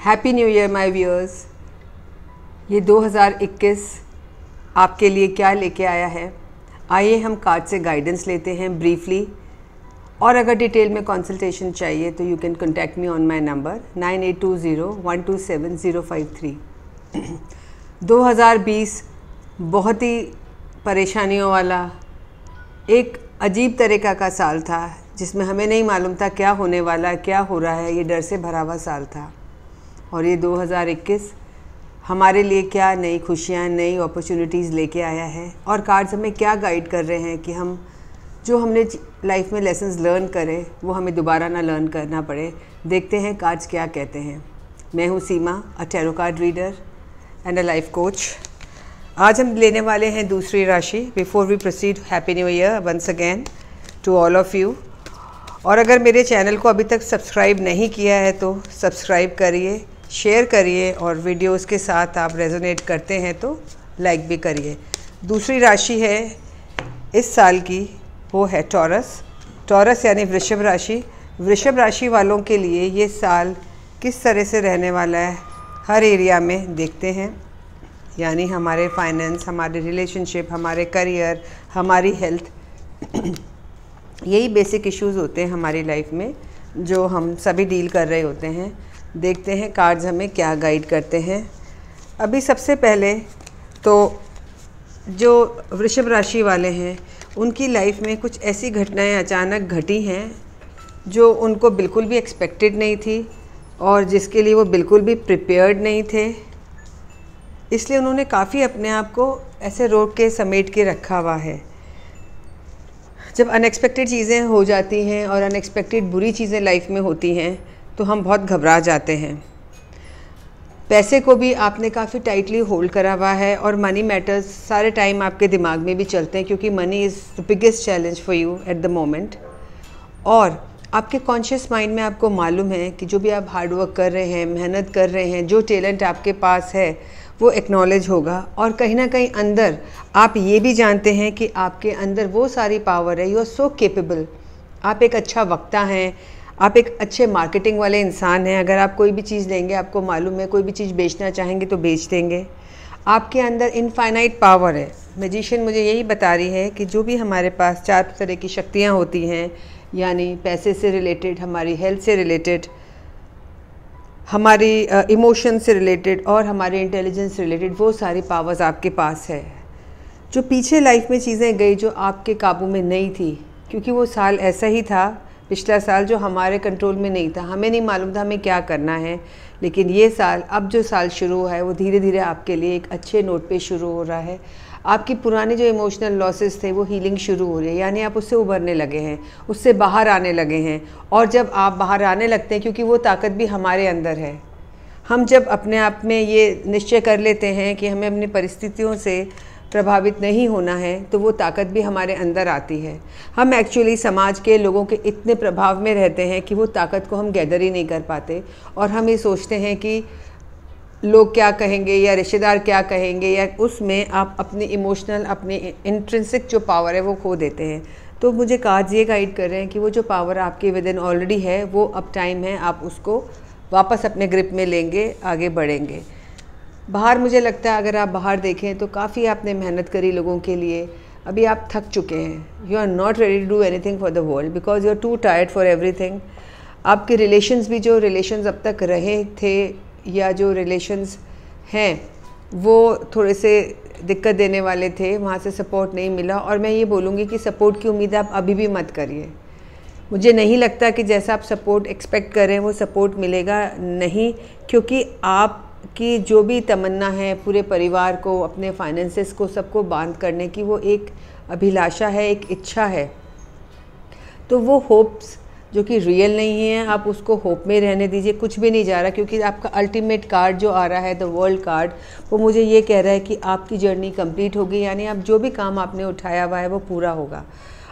Happy new year my viewers. ये 2021 आपके लिए क्या लेके आया है, आइए हम कार्ड से गाइडेंस लेते हैं ब्रीफली। और अगर डिटेल में कंसल्टेशन चाहिए तो you can contact me on my number 9820127053। 2020 बहुत ही परेशानियों वाला एक अजीब तरीक़ा का साल था, जिसमें हमें नहीं मालूम था क्या होने वाला, क्या हो रहा है। ये डर से भरा हुआ साल था। और ये 2021 हमारे लिए क्या नई खुशियाँ, नई अपॉर्चुनिटीज़ लेके आया है। और कार्ड्स हमें क्या गाइड कर रहे हैं कि हम जो हमने लाइफ में लेसन्स लर्न करें वो हमें दोबारा ना लर्न करना पड़े। देखते हैं कार्ड्स क्या कहते हैं। मैं हूँ Seema, a tarot card reader and a life coach. आज हम लेने वाले हैं दूसरी राशि। Before we proceed, happy new year once again to all of you. और अगर मेरे चैनल को अभी तक सब्सक्राइब नहीं किया है तो सब्सक्राइब करिए, शेयर करिए, और वीडियोस के साथ आप रेजोनेट करते हैं तो लाइक भी करिए। दूसरी राशि है इस साल की, वो है टॉरस यानी वृषभ राशि। वृषभ राशि वालों के लिए ये साल किस तरह से रहने वाला है हर एरिया में देखते हैं। यानी हमारे फाइनेंस, हमारे रिलेशनशिप, हमारे करियर, हमारी हेल्थ, यही बेसिक इश्यूज़ होते हैं हमारी लाइफ में जो हम सभी डील कर रहे होते हैं। देखते हैं कार्ड्स हमें क्या गाइड करते हैं। अभी सबसे पहले तो जो वृषभ राशि वाले हैं उनकी लाइफ में कुछ ऐसी घटनाएं अचानक घटी हैं जो उनको बिल्कुल भी एक्सपेक्टेड नहीं थी और जिसके लिए वो बिल्कुल भी प्रिपेयर्ड नहीं थे। इसलिए उन्होंने काफ़ी अपने आप को ऐसे रोक के समेट के रखा हुआ है। जब अनएक्सपेक्टेड चीज़ें हो जाती हैं और अनएक्सपेक्टेड बुरी चीज़ें लाइफ में होती हैं तो हम बहुत घबरा जाते हैं। पैसे को भी आपने काफ़ी टाइटली होल्ड करा हुआ है और मनी मैटर्स सारे टाइम आपके दिमाग में भी चलते हैं, क्योंकि money is the biggest challenge for you at the moment. और आपके कॉन्शियस माइंड में आपको मालूम है कि जो भी आप हार्ड वर्क कर रहे हैं, मेहनत कर रहे हैं, जो टैलेंट आपके पास है वो एक्नॉलेज होगा। और कहीं ना कहीं अंदर आप ये भी जानते हैं कि आपके अंदर वो सारी पावर है। You are so capable. आप एक अच्छा वक्ता हैं, आप एक अच्छे मार्केटिंग वाले इंसान हैं। अगर आप कोई भी चीज़ लेंगे, आपको मालूम है कोई भी चीज़ बेचना चाहेंगे तो बेच देंगे। आपके अंदर इनफाइनाइट पावर है। मैजिशियन मुझे यही बता रही है कि जो भी हमारे पास 4 तरह की शक्तियाँ होती हैं, यानी पैसे से रिलेटेड, हमारी हेल्थ से रिलेटेड, हमारी इमोशन से रिलेटेड और हमारे इंटेलिजेंस से रिलेटेड, वो सारी पावर्स आपके पास है। जो पीछे लाइफ में चीज़ें गई जो आपके काबू में नहीं थी, क्योंकि वो साल ऐसा ही था, पिछला साल जो हमारे कंट्रोल में नहीं था, हमें नहीं मालूम था हमें क्या करना है। लेकिन ये साल, अब जो साल शुरू हुआ है वो धीरे धीरे आपके लिए एक अच्छे नोट पे शुरू हो रहा है। आपकी पुराने जो इमोशनल लॉसेस थे वो हीलिंग शुरू हो रही है, यानी आप उससे उभरने लगे हैं, उससे बाहर आने लगे हैं। और जब आप बाहर आने लगते हैं, क्योंकि वो ताकत भी हमारे अंदर है, हम जब अपने आप में ये निश्चय कर लेते हैं कि हमें अपनी परिस्थितियों से प्रभावित नहीं होना है, तो वो ताकत भी हमारे अंदर आती है। हम एक्चुअली समाज के लोगों के इतने प्रभाव में रहते हैं कि वो ताकत को हम गैदर ही नहीं कर पाते। और हम ये सोचते हैं कि लोग क्या कहेंगे या रिश्तेदार क्या कहेंगे, या उसमें आप अपनी इमोशनल, अपनी इंट्रिंसिक जो पावर है वो खो देते हैं। तो मुझे कार्ड्स ये गाइड कर रहे हैं कि वो जो पावर आपके विद इन ऑलरेडी है, वो अब टाइम है आप उसको वापस अपने ग्रिप में लेंगे, आगे बढ़ेंगे। बाहर मुझे लगता है अगर आप बाहर देखें तो काफ़ी आपने मेहनत करी लोगों के लिए, अभी आप थक चुके हैं। You are not ready to do anything for the world because you are too tired for everything. आपके रिलेशंस भी, जो रिलेशंस अब तक रहे थे या जो रिलेशंस हैं वो थोड़े से दिक्कत देने वाले थे, वहाँ से सपोर्ट नहीं मिला। और मैं ये बोलूँगी कि सपोर्ट की उम्मीद आप अभी भी मत करिए। मुझे नहीं लगता कि जैसा आप सपोर्ट एक्सपेक्ट कर रहे हैं वो सपोर्ट मिलेगा नहीं, क्योंकि आपकी जो भी तमन्ना है पूरे परिवार को, अपने फाइनेंसेस को, सबको बांध करने की, वो एक अभिलाषा है, एक इच्छा है। तो वो होप्स जो कि रियल नहीं है, आप उसको होप में रहने दीजिए। कुछ भी नहीं जा रहा, क्योंकि आपका अल्टीमेट कार्ड जो आ रहा है, द वर्ल्ड कार्ड, वो मुझे ये कह रहा है कि आपकी जर्नी कंप्लीट होगी। यानी आप जो भी काम आपने उठाया हुआ है वो पूरा होगा।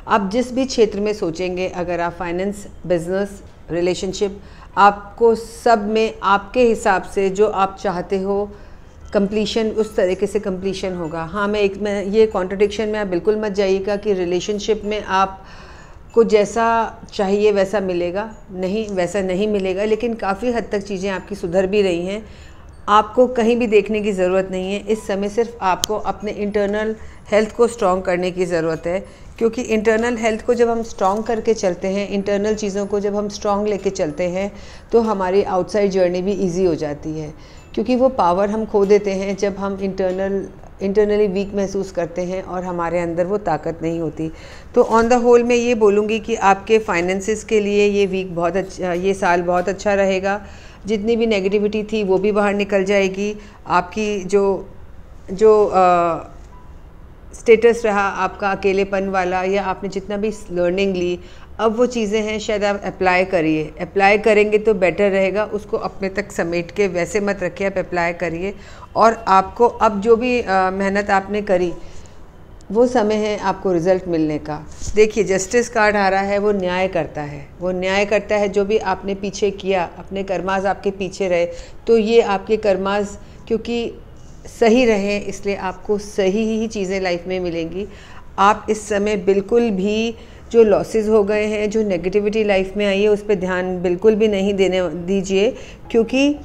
आप जिस भी क्षेत्र में सोचेंगे, अगर आप फाइनेंस, बिजनेस, रिलेशनशिप, आपको सब में आपके हिसाब से जो आप चाहते हो कंप्लीशन, उस तरीके से कंप्लीशन होगा। हाँ, मैं ये कॉन्ट्रडिक्शन में आप बिल्कुल मत जाइएगा कि रिलेशनशिप में आप आपको जैसा चाहिए वैसा मिलेगा नहीं, वैसा नहीं मिलेगा, लेकिन काफ़ी हद तक चीज़ें आपकी सुधर भी रही हैं। आपको कहीं भी देखने की ज़रूरत नहीं है इस समय, सिर्फ आपको अपने इंटरनल हेल्थ को स्ट्रॉन्ग करने की ज़रूरत है, क्योंकि इंटरनल हेल्थ को जब हम स्ट्रॉन्ग करके चलते हैं, इंटरनल चीज़ों को जब हम स्ट्रॉन्ग लेके चलते हैं, तो हमारी आउटसाइड जर्नी भी ईजी हो जाती है। क्योंकि वो पावर हम खो देते हैं जब हम इंटरनली वीक महसूस करते हैं और हमारे अंदर वो ताकत नहीं होती। तो ऑन द होल मैं ये बोलूँगी कि आपके फाइनेंसिस के लिए ये वीक बहुत अच्छा, ये साल बहुत अच्छा रहेगा। जितनी भी नेगेटिविटी थी वो भी बाहर निकल जाएगी। आपकी जो स्टेटस रहा आपका अकेलेपन वाला, या आपने जितना भी लर्निंग ली, अब वो चीज़ें हैं शायद आप अप्लाई करिए। अप्लाई करेंगे तो बेटर रहेगा, उसको अपने तक समेट के वैसे मत रखिए, आप अप्लाई करिए। और आपको अब जो भी मेहनत आपने करी, वो समय है आपको रिज़ल्ट मिलने का। देखिए जस्टिस कार्ड आ रहा है, वो न्याय करता है, वो न्याय करता है। जो भी आपने पीछे किया, अपने कर्मास आपके पीछे रहे, तो ये आपके कर्मास क्योंकि सही रहे, इसलिए आपको सही ही चीज़ें लाइफ में मिलेंगी। आप इस समय बिल्कुल भी जो लॉसेस हो गए हैं, जो नेगेटिविटी लाइफ में आई है, उस पर ध्यान बिल्कुल भी नहीं देने दीजिए, क्योंकि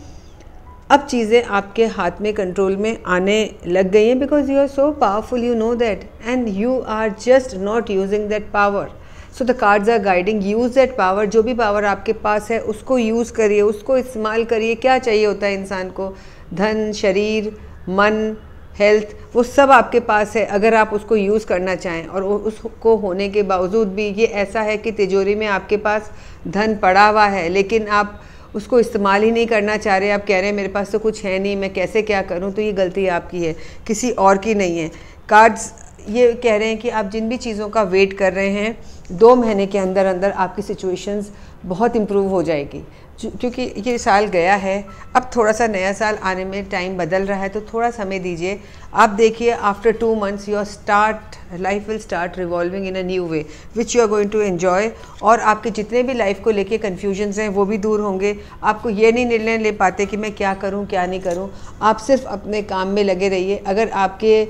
अब चीज़ें आपके हाथ में, कंट्रोल में आने लग गई हैं। Because you are so powerful, you know that, and you are just not using that power. So the cards are guiding, use that power. जो भी पावर आपके पास है उसको यूज़ करिए, उसको इस्तेमाल करिए। क्या चाहिए होता है इंसान को? धन, शरीर, मन, हेल्थ, वो सब आपके पास है अगर आप उसको यूज़ करना चाहें। और उसको होने के बावजूद भी ये ऐसा है कि तिजोरी में आपके पास धन पड़ा हुआ है, लेकिन आप उसको इस्तेमाल ही नहीं करना चाह रहे। आप कह रहे हैं मेरे पास तो कुछ है नहीं, मैं कैसे क्या करूं? तो ये गलती आपकी है, किसी और की नहीं है। कार्ड्स ये कह रहे हैं कि आप जिन भी चीज़ों का वेट कर रहे हैं, 2 महीने के अंदर अंदर आपकी सिचुएशंस बहुत इम्प्रूव हो जाएगी। क्योंकि ये साल गया है, अब थोड़ा सा नया साल आने में टाइम बदल रहा है, तो थोड़ा समय दीजिए। आप देखिए after 2 months your life will start revolving in a new way which you are going to enjoy. और आपके जितने भी लाइफ को लेके कन्फ्यूजन्स हैं वो भी दूर होंगे। आपको ये नहीं निर्णय ले पाते कि मैं क्या करूं क्या नहीं करूं। आप सिर्फ अपने काम में लगे रहिए। अगर आपके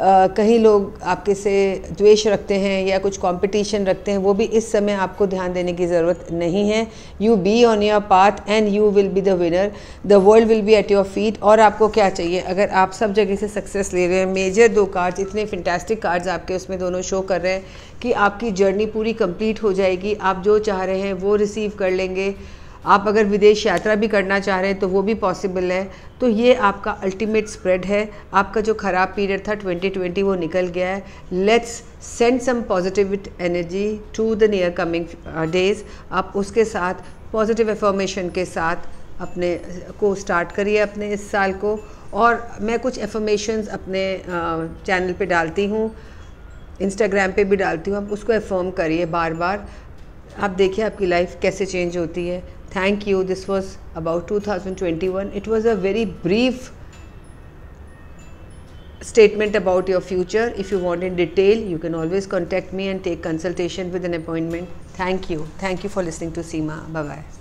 कहीं लोग आपके से द्वेष रखते हैं या कुछ कंपटीशन रखते हैं, वो भी इस समय आपको ध्यान देने की ज़रूरत नहीं है। You be on your path and you will be the winner, the world will be at your feet. और आपको क्या चाहिए? अगर आप सब जगह से सक्सेस ले रहे हैं, मेजर 2 कार्ड्स, इतने फैंटास्टिक कार्ड्स आपके उसमें दोनों शो कर रहे हैं कि आपकी जर्नी पूरी कंप्लीट हो जाएगी। आप जो चाह रहे हैं वो रिसीव कर लेंगे। आप अगर विदेश यात्रा भी करना चाह रहे हैं तो वो भी पॉसिबल है। तो ये आपका अल्टीमेट स्प्रेड है। आपका जो ख़राब पीरियड था 2020 वो निकल गया है। Let's send some positive energy to the near coming days. आप उसके साथ पॉजिटिव एफर्मेशन के साथ अपने को स्टार्ट करिए अपने इस साल को। और मैं कुछ एफर्मेशंस अपने चैनल पे डालती हूँ, इंस्टाग्राम पे भी डालती हूँ। आप उसको एफर्म करिए बार बार। आप देखिए आपकी लाइफ कैसे चेंज होती है। Thank you. This was about 2021. It was a very brief statement about your future. If you want in detail, you can always contact me and take consultation with an appointment. Thank you. Thank you for listening to Seema. Bye-bye.